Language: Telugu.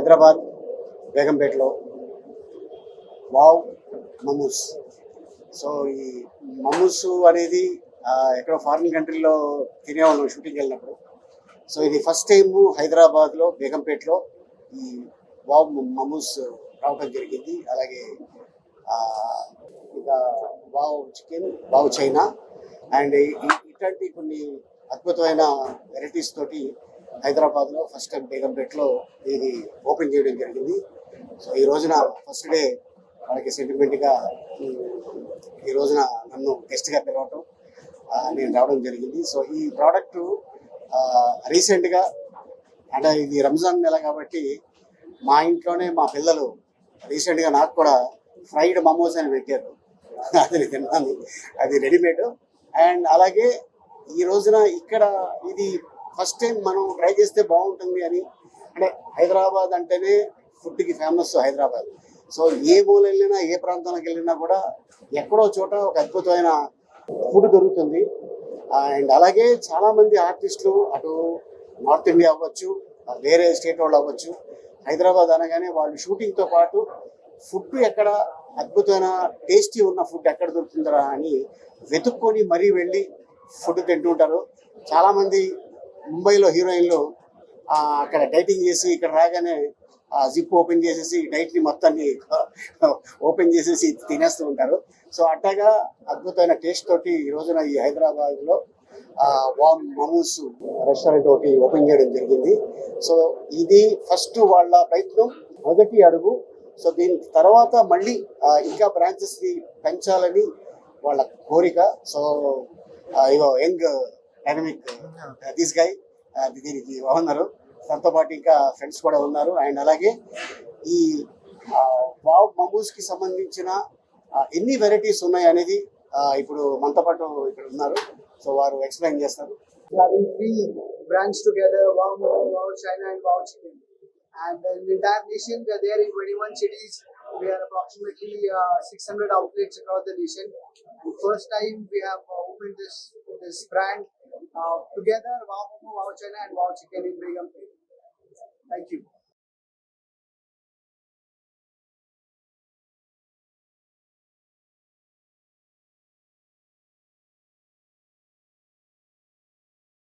హైదరాబాద్ బేగంపేటలో వావ్ మమూస్. సో ఈ మమూస్ అనేది ఎక్కడో ఫారిన్ కంట్రీలో తినేవాళ్ళం షూటింగ్కి వెళ్ళినప్పుడు. సో ఇది ఫస్ట్ టైం హైదరాబాద్లో బేగంపేటలో ఈ వావ్ మమూస్ రావడం జరిగింది. అలాగే ఇంకా wow chicken, wow China and ఇట్లాంటి కొన్ని అద్భుతమైన వెరైటీస్ తోటి హైదరాబాద్లో ఫస్ట్ టైం బేగంపేటలో ఇది ఓపెన్ చేయడం జరిగింది. సో ఈ రోజున ఫస్ట్ డే వాళ్ళకి సెంటిమెంట్గా ఈ రోజున నన్ను గెస్ట్గా పిలవటం, నేను రావడం జరిగింది. సో ఈ ప్రోడక్ట్ రీసెంట్గా అంటే ఇది రంజాన్ నెల కాబట్టి మా ఇంట్లోనే మా పిల్లలు రీసెంట్గా నాకు కూడా ఫ్రైడ్ మమోస్ అని పెట్టారు. అది తిన్నాను, అది రెడీమేడ్. అండ్ అలాగే ఈ రోజున ఇక్కడ ఇది ఫస్ట్ టైం మనం ట్రై చేస్తే బాగుంటుంది అని, అంటే హైదరాబాద్ అంటేనే ఫుడ్కి ఫేమస్ హైదరాబాద్. సో ఏ మూల వెళ్ళినా ఏ ప్రాంతానికి వెళ్ళినా కూడా ఎక్కడో చోట ఒక అద్భుతమైన ఫుడ్ దొరుకుతుంది. అండ్ అలాగే చాలామంది ఆర్టిస్టులు అటు నార్త్ ఇండియా అవ్వచ్చు, వేరే స్టేట్ వాళ్ళు అవ్వచ్చు, హైదరాబాద్ అనగానే వాళ్ళు షూటింగ్తో పాటు ఫుడ్ ఎక్కడ అద్భుతమైన టేస్టీ ఉన్న ఫుడ్ ఎక్కడ దొరుకుతుందా అని వెతుక్కొని మరీ వెళ్ళి ఫుడ్ తింటుంటారు. చాలామంది ముంబైలో హీరోయిన్లు అక్కడ డైటింగ్ చేసి ఇక్కడ రాగానే జిప్ ఓపెన్ చేసేసి డైట్ని మొత్తాన్ని ఓపెన్ చేసేసి తినేస్తూ ఉంటారు. సో అట్టగా అద్భుతమైన టేస్ట్ తోటి ఈ రోజున ఈ హైదరాబాద్లో వామ్ మమూస్ రెస్టారెంట్ ఒకటి ఓపెన్ చేయడం జరిగింది. సో ఇది ఫస్ట్ వాళ్ళ ప్రయత్నం, మొదటి అడుగు. సో దీని తర్వాత మళ్ళీ ఇంకా బ్రాంచెస్ని పెంచాలని వాళ్ళ కోరిక. So ego young dynamic this guy దీనికి ఉన్నారు, తనతో పాటు ఇంకా ఫ్రెండ్స్ కూడా ఉన్నారు. అండ్ అలాగే ఈ వావ్ మమూస్కి సంబంధించిన ఎన్ని వెరైటీస్ ఉన్నాయి అనేది ఇప్పుడు మనతో పాటు ఇక్కడ ఉన్నారు. సో వారు ఎక్స్ప్లెయిన్ చేస్తారు. Branch together, wow Momo, wow China and wow chicken. And in the entire nation, we are there in 21 cities. We are approximately 600 outlets across the nation. And first time we have opened this brand together, wow Momo, wow China and wow chicken in Begumpet.